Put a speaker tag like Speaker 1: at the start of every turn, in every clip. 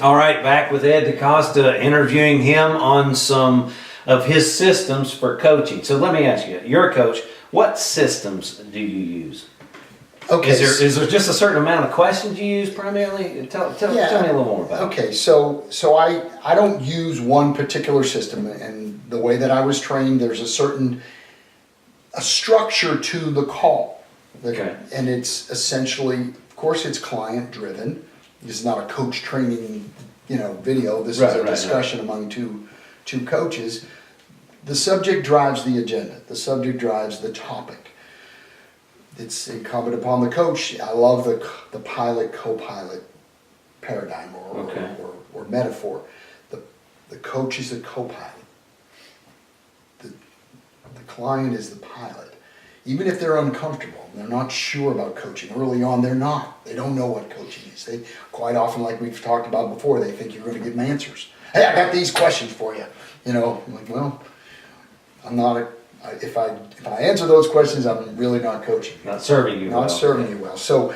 Speaker 1: All right, back with Ed Decosta, interviewing him on some of his systems for coaching. So let me ask you, you're a coach, what systems do you use?
Speaker 2: Okay.
Speaker 1: Is there just a certain amount of questions you use primarily? Tell me a little more about it.
Speaker 2: Okay, so I don't use one particular system, and the way that I was trained, there's a structure to the call.
Speaker 1: Okay.
Speaker 2: And it's essentially, of course, it's client driven. This is not a coach training, video. This is a discussion among two coaches. The subject drives the agenda. The subject drives the topic. It's incumbent upon the coach. I love the pilot co-pilot paradigm or metaphor. The coach is the co-pilot. The client is the pilot. Even if they're uncomfortable, they're not sure about coaching. Early on, they're not. They don't know what coaching is. They quite often, like we've talked about before, they think you're going to give them answers. Hey, I got these questions for you. I'm like, well, I'm not. If I answer those questions, I'm really not coaching.
Speaker 1: Not serving you well.
Speaker 2: Not serving you well. So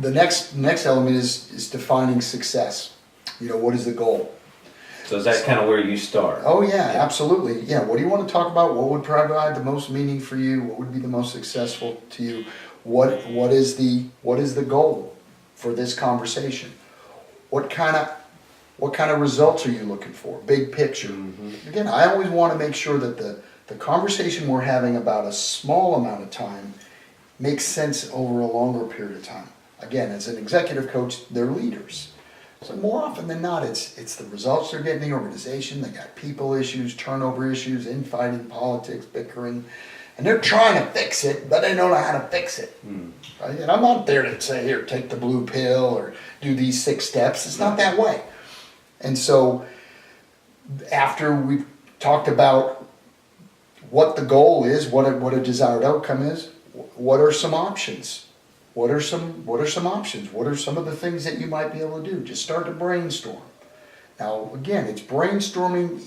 Speaker 2: the next element is defining success. What is the goal?
Speaker 1: So is that kind of where you start?
Speaker 2: Oh yeah, absolutely. Yeah. What do you want to talk about? What would provide the most meaning for you? What would be the most successful to you? What is the goal for this conversation? What kind of results are you looking for? Big picture. Mm-hmm. Again, I always want to make sure that the conversation we're having about a small amount of time makes sense over a longer period of time. Again, as an executive coach, they're leaders. So more often than not, it's the results they're getting in the organization. They got people issues, turnover issues, infighting, politics, bickering, and they're trying to fix it, but they don't know how to fix it. Right? And I'm not there to say, here, take the blue pill or do these 6 steps. It's not that way. And so after we've talked about what the goal is, what a desired outcome is, what are some options? What are some options? What are some of the things that you might be able to do? Just start to brainstorm. Now, again, it's brainstorming,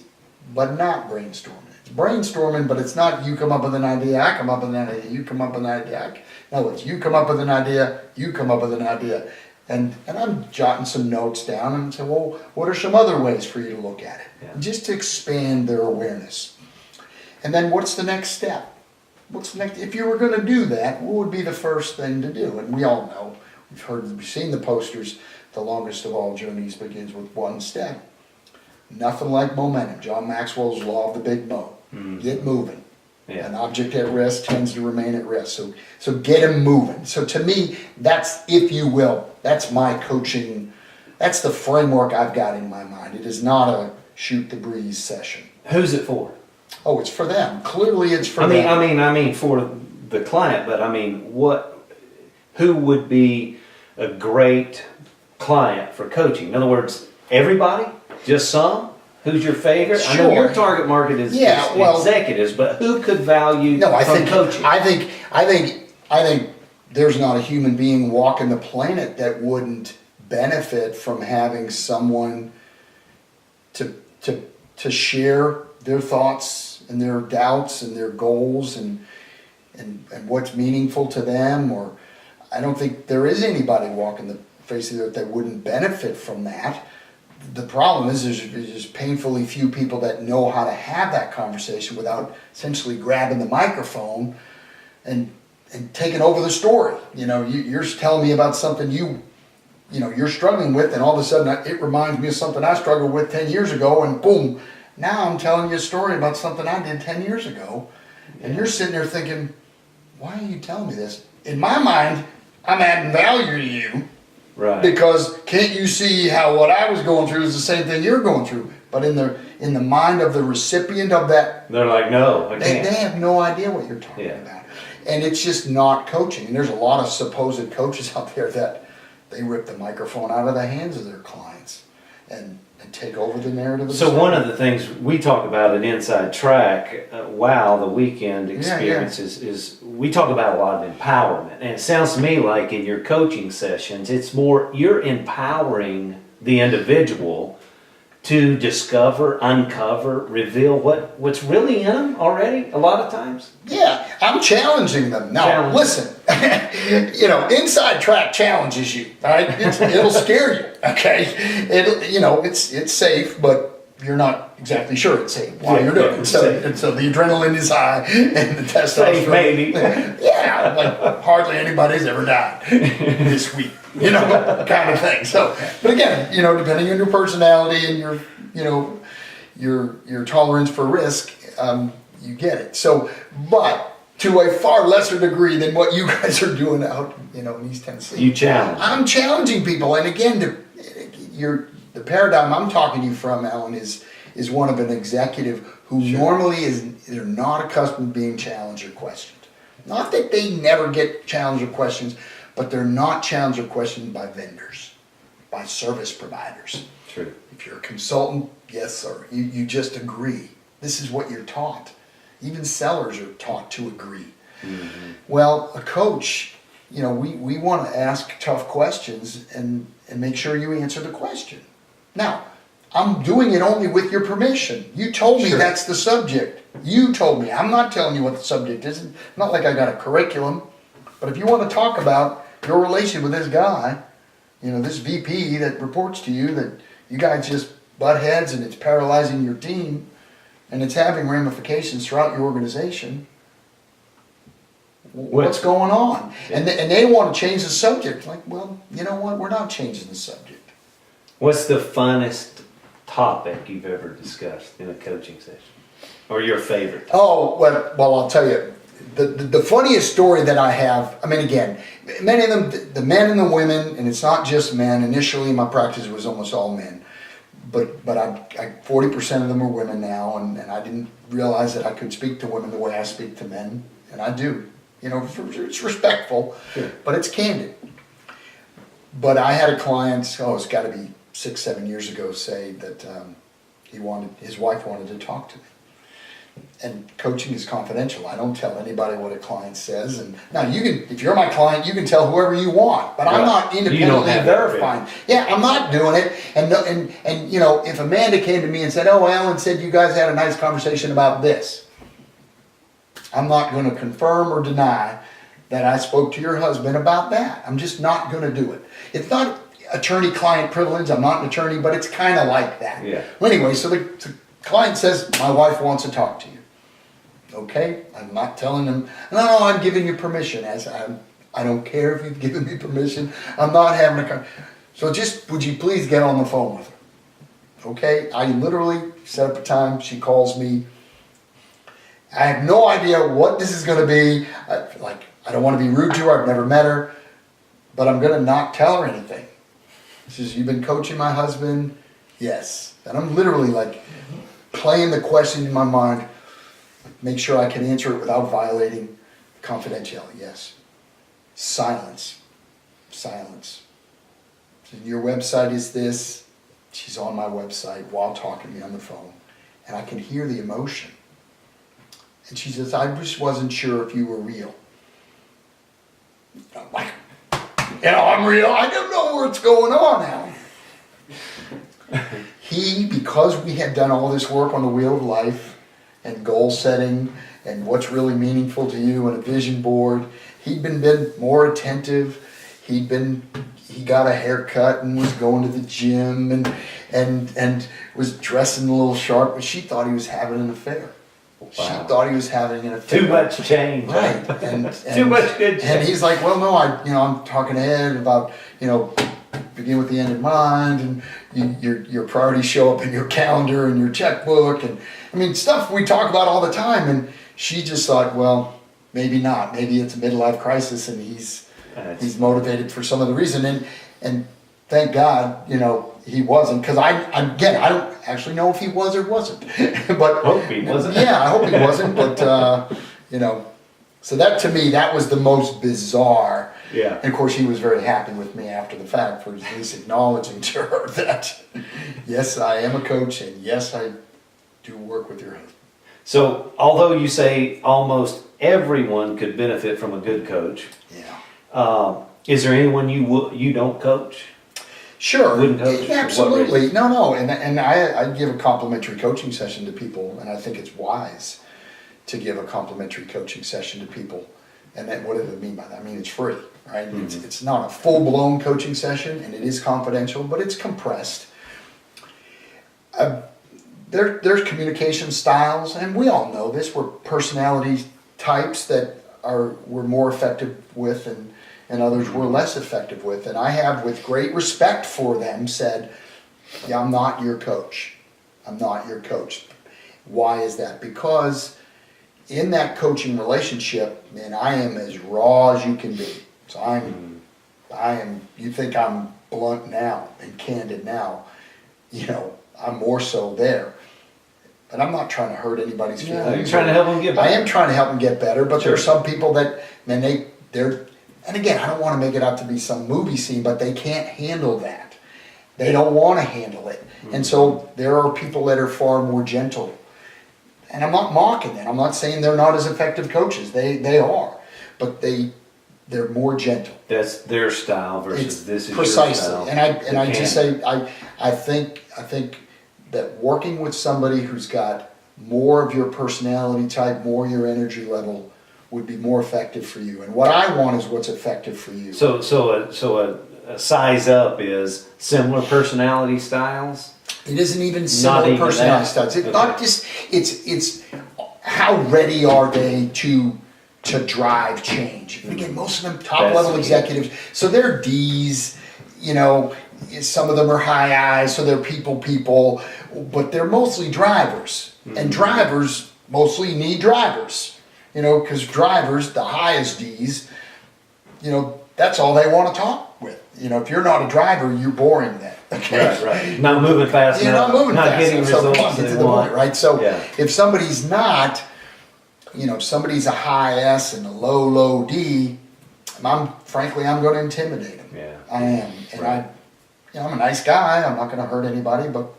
Speaker 2: but not brainstorming. It's brainstorming, but it's not you come up with an idea, I come up with an idea, you come up with an idea. No, it's you come up with an idea, you come up with an idea. And I'm jotting some notes down and say, well, what are some other ways for you to look at it? Yeah. Just to expand their awareness. And then what's the next step? If you were going to do that, what would be the first thing to do? And we all know, we've seen the posters, the longest of all journeys begins with one step. Nothing like momentum. John Maxwell's law of the big moat. Mm-hmm. Get moving. Yeah. An object at rest tends to remain at rest. So get him moving. So to me, that's, if you will, that's my coaching, that's the framework I've got in my mind. It is not a shoot the breeze session.
Speaker 1: Who's it for?
Speaker 2: Oh, it's for them. Clearly it's for them.
Speaker 1: I mean for the client, but who would be a great client for coaching? In other words, everybody? Just some? Who's your favorite?
Speaker 2: Sure.
Speaker 1: I know your target market is executives, but who could value coaching?
Speaker 2: I think there's not a human being walking the planet that wouldn't benefit from having someone to share their thoughts and their doubts and their goals and what's meaningful to them. Or I don't think there is anybody walking the face of the earth that wouldn't benefit from that. The problem is there's painfully few people that know how to have that conversation without essentially grabbing the microphone and taking over the story. You're telling me about something you're struggling with, and all of a sudden it reminds me of something I struggled with 10 years ago, and boom, now I'm telling you a story about something I did 10 years ago, and you're sitting there thinking, why are you telling me this? In my mind, I'm adding value to you.
Speaker 1: Right.
Speaker 2: Because can't you see how what I was going through is the same thing you're going through? But in the mind of the recipient of that,
Speaker 1: they're like, no, I can't.
Speaker 2: They have no idea what you're talking about. And it's just not coaching. And there's a lot of supposed coaches out there that they rip the microphone out of the hands of their clients and take over the narrative.
Speaker 1: So one of the things we talk about at Inside Track, the weekend experience is we talk about a lot of empowerment. And it sounds to me like in your coaching sessions, it's more you're empowering the individual to discover, uncover, reveal what's really in them already a lot of times.
Speaker 2: Yeah, I'm challenging them. Now,
Speaker 1: Challenge.
Speaker 2: listen, inside track challenges you, all right? It'll scare you, okay? It's safe, but you're not exactly sure it's safe while you're doing it. So the adrenaline is high and the testosterone.
Speaker 1: Safe, maybe.
Speaker 2: Yeah, like hardly anybody's ever died this week, kind of thing. So, but again, depending on your personality and your tolerance for risk, you get it. So, but to a far lesser degree than what you guys are doing out, in East Tennessee.
Speaker 1: You challenge.
Speaker 2: I'm challenging people, and again, the paradigm I'm talking to you from, Alan, is one of an executive who normally they're not accustomed to being challenged or questioned. Not that they never get challenged or questions, but they're not challenged or questioned by vendors, by service providers.
Speaker 1: True.
Speaker 2: If you're a consultant, yes, sir, you just agree. This is what you're taught. Even sellers are taught to agree. Mm-hmm. Well, a coach, we want to ask tough questions and make sure you answer the question. Now, I'm doing it only with your permission. You told me that's the subject. You told me. I'm not telling you what the subject is. It's not like I got a curriculum. But if you want to talk about your relation with this guy, this VP that reports to you, that you guys just butt heads and it's paralyzing your team and it's having ramifications throughout your organization, what's going on? And they want to change the subject. Like, well, you know what? We're not changing the subject.
Speaker 1: What's the funnest topic you've ever discussed in a coaching session? Or your favorite?
Speaker 2: Oh, well, I'll tell you. The funniest story that I have, again, many of them, the men and the women, and it's not just men. Initially, my practice was almost all men. But 40% of them are women now, and I didn't realize that I could speak to women the way I speak to men. And I do. It's respectful, but it's candid. But I had a client, it's got to be 6-7 years ago, say that his wife wanted to talk to me. And coaching is confidential. I don't tell anybody what a client says. And now if you're my client, you can tell whoever you want, but I'm not independently verifying. Yeah, I'm not doing it. And if Amanda came to me and said, "Oh, Alan said you guys had a nice conversation about this," I'm not going to confirm or deny that I spoke to your husband about that. I'm just not going to do it. It's not attorney-client privilege. I'm not an attorney, but it's kind of like that.
Speaker 1: Yeah.
Speaker 2: Well, anyway, so the client says, "My wife wants to talk to you." Okay, I'm not telling them, no, I'm giving you permission. I don't care if you've given me permission. I'm not having a so just, would you please get on the phone with her? Okay, I literally set up a time. She calls me. I have no idea what this is going to be. I don't want to be rude to her. I've never met her. But I'm going to not tell her anything. She says, "You've been coaching my husband?" Yes. And I'm literally playing the question in my mind. Make sure I can answer it without violating confidentiality. Yes. Silence. Silence. So your website is this. She's on my website while talking to me on the phone. And I can hear the emotion. And she says, "I just wasn't sure if you were real." I'm like, I'm real. I don't know what's going on now. Because we had done all this work on the wheel of life and goal setting and what's really meaningful to you and a vision board, he'd been more attentive. He got a haircut and was going to the gym and was dressing a little sharp, but she thought he was having an affair. Wow. She thought he was having an affair.
Speaker 1: Too much change.
Speaker 2: Right.
Speaker 1: Too much good change.
Speaker 2: And he's like, "Well, no, I'm talking ahead about, begin with the end in mind, and your priorities show up in your calendar and your checkbook, and stuff we talk about all the time." And she just thought, well, maybe not. Maybe it's a midlife crisis, and he's motivated for some other reason. And thank God, he wasn't, because I don't actually know if he was or wasn't. But
Speaker 1: hope he wasn't.
Speaker 2: Yeah, I hope he wasn't. But so that, to me, that was the most bizarre.
Speaker 1: Yeah.
Speaker 2: And of course, he was very happy with me after the fact for at least acknowledging to her that, yes, I am a coach, and yes, I do work with your husband.
Speaker 1: So, although you say almost everyone could benefit from a good coach, is there anyone you don't coach?
Speaker 2: Sure,
Speaker 1: wouldn't coach?
Speaker 2: Absolutely. No, and I give a complimentary coaching session to people, and I think it's wise. to give a complimentary coaching session to people. And then what do they mean by that? I mean, it's free, right? It's not a full-blown coaching session, and it is confidential, but it's compressed. There's communication styles, and we all know this. We're personality types that we're more effective with, and others we're less effective with. And I have, with great respect for them, said, yeah, I'm not your coach. I'm not your coach. Why is that? Because in that coaching relationship, man, I am as raw as you can be. So I am, you think I'm blunt now and candid now, I'm more so there. But I'm not trying to hurt anybody's feelings.
Speaker 1: Yeah, you're trying to help them get better.
Speaker 2: I am trying to help them get better, but there's some people that, man, they're, and again, I don't want to make it out to be some movie scene, but they can't handle that. They don't want to handle it. And so there are people that are far more gentle. And I'm not mocking that. I'm not saying they're not as effective coaches. They are. But they're more gentle.
Speaker 1: That's their style versus this is
Speaker 2: precisely.
Speaker 1: your style.
Speaker 2: And I just say I think that working with somebody who's got more of your personality type, more your energy level, would be more effective for you. And what I want is what's effective for you.
Speaker 1: So a size up is similar personality styles.
Speaker 2: It isn't even similar personality styles. It's not just it's how ready are they to drive change. And again, most of them top level executives, so they're D's, some of them are high I's, so they're people, but they're mostly drivers. And drivers mostly need drivers. Because drivers, the highest D's, that's all they want to talk with. If you're not a driver, you're boring then. Okay?
Speaker 1: Right. Not moving fast enough. Not getting results they want.
Speaker 2: Right? So if somebody's not, if somebody's a high S and a low D, I'm going to intimidate them.
Speaker 1: Yeah.
Speaker 2: I am. And I'm a nice guy. I'm not going to hurt anybody, but.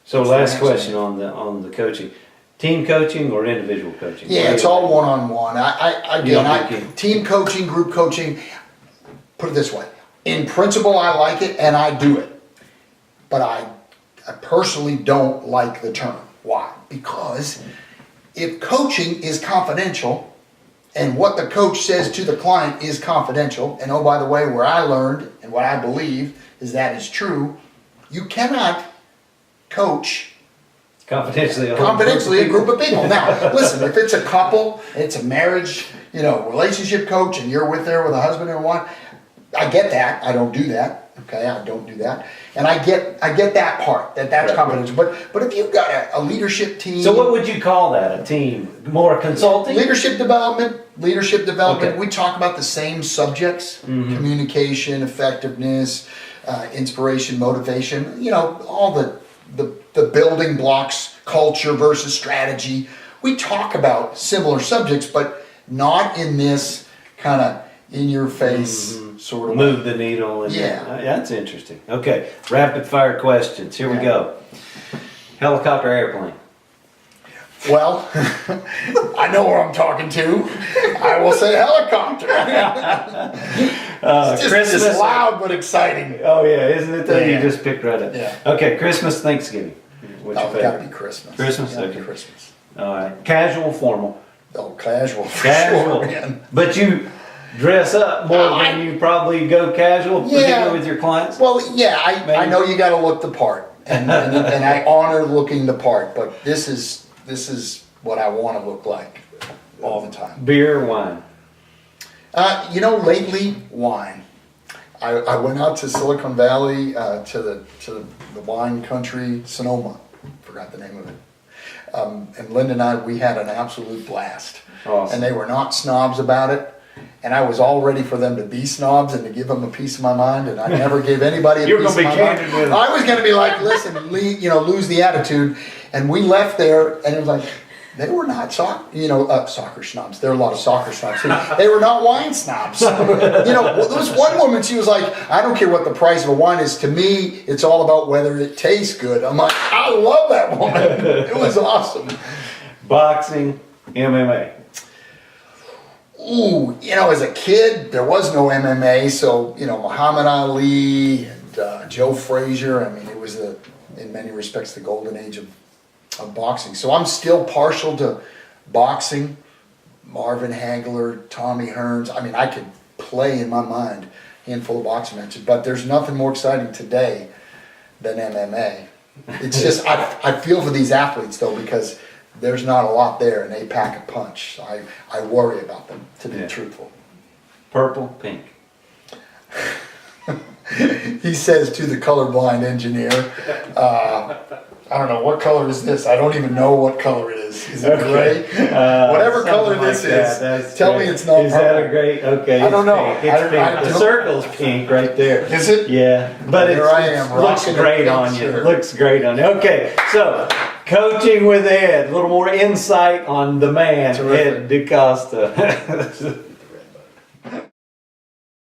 Speaker 1: So last question on the coaching. Team coaching or individual coaching?
Speaker 2: Yeah, it's all one-on-one. Team coaching, group coaching, put it this way. In principle, I like it and I do it. But I personally don't like the term. Why? Because if coaching is confidential and what the coach says to the client is confidential, and oh, by the way, where I learned and what I believe is that is true, you cannot coach confidentially a group of people. Now, listen, if it's a couple, it's a marriage, relationship coach, and you're with a husband and wife, I get that. I don't do that. Okay, I don't do that, and I get that part. That's confidential. But if you've got a leadership team,
Speaker 1: so what would you call that? A team? More consulting?
Speaker 2: Leadership development.
Speaker 1: Okay.
Speaker 2: We talk about the same subjects: communication, effectiveness, inspiration, motivation. All the building blocks, culture versus strategy. We talk about similar subjects, but not in this kind of in your face sort of
Speaker 1: move the needle. And that's interesting. Okay, rapid fire questions. Here we go. Helicopter, airplane.
Speaker 2: Well, I know where I'm talking to. I will say helicopter. It's just loud but exciting.
Speaker 1: Oh yeah, isn't it though? You just picked right up.
Speaker 2: Yeah.
Speaker 1: Okay, Christmas, Thanksgiving. What's your favorite?
Speaker 2: Gotta be Christmas.
Speaker 1: Christmas?
Speaker 2: Gotta
Speaker 1: Okay.
Speaker 2: be Christmas.
Speaker 1: All right. Casual, formal?
Speaker 2: Oh, casual. For
Speaker 1: Casual.
Speaker 2: Sure, man.
Speaker 1: But you dress up more than you probably go casual, particularly with your clients?
Speaker 2: Well, yeah, I know you gotta look the part. And I honor looking the part, but this is what I want to look like all the time.
Speaker 1: Beer or wine?
Speaker 2: Lately, wine. I went out to Silicon Valley, to the wine country, Sonoma. Forgot the name of it. And Linda and I, we had an absolute blast.
Speaker 1: Awesome.
Speaker 2: And they were not snobs about it. And I was all ready for them to be snobs and to give them a piece of my mind. And I never gave anybody a piece of my mind. I was going to be like, listen, lose the attitude. And we left there, and it was like, they were not soccer snobs. There are a lot of soccer snobs. They were not wine snobs. There was one woman, she was like, I don't care what the price of a wine is. To me, it's all about whether it tastes good. I'm like, I love that woman. It was awesome.
Speaker 1: Boxing, MMA.
Speaker 2: Ooh, as a kid, there was no MMA. So, Muhammad Ali and Joe Frazier. I mean, it was in many respects, the golden age of boxing. So I'm still partial to Boxing, Marvin Hagler, Tommy Hearns. I mean, I could play in my mind a handful of boxing matches, but there's nothing more exciting today than MMA. It's just, I feel for these athletes though, because there's not a lot there and they pack a punch. I worry about them, to be truthful.
Speaker 1: Purple, pink.
Speaker 2: He says to the colorblind engineer, I don't know, what color is this? I don't even know what color it is. Is it gray? Whatever color this is, tell me it's not purple.
Speaker 1: Is that a gray? Okay.
Speaker 2: I don't know.
Speaker 1: Pink. It's pink. The circle's pink right there.
Speaker 2: Is it?
Speaker 1: Yeah. But
Speaker 2: There I am,
Speaker 1: it looks
Speaker 2: rocking a
Speaker 1: great
Speaker 2: pink
Speaker 1: on you.
Speaker 2: shirt.
Speaker 1: It looks great on you. Okay, so coaching with Ed. A little more insight on the man,
Speaker 2: Terrific.
Speaker 1: Ed Decosta.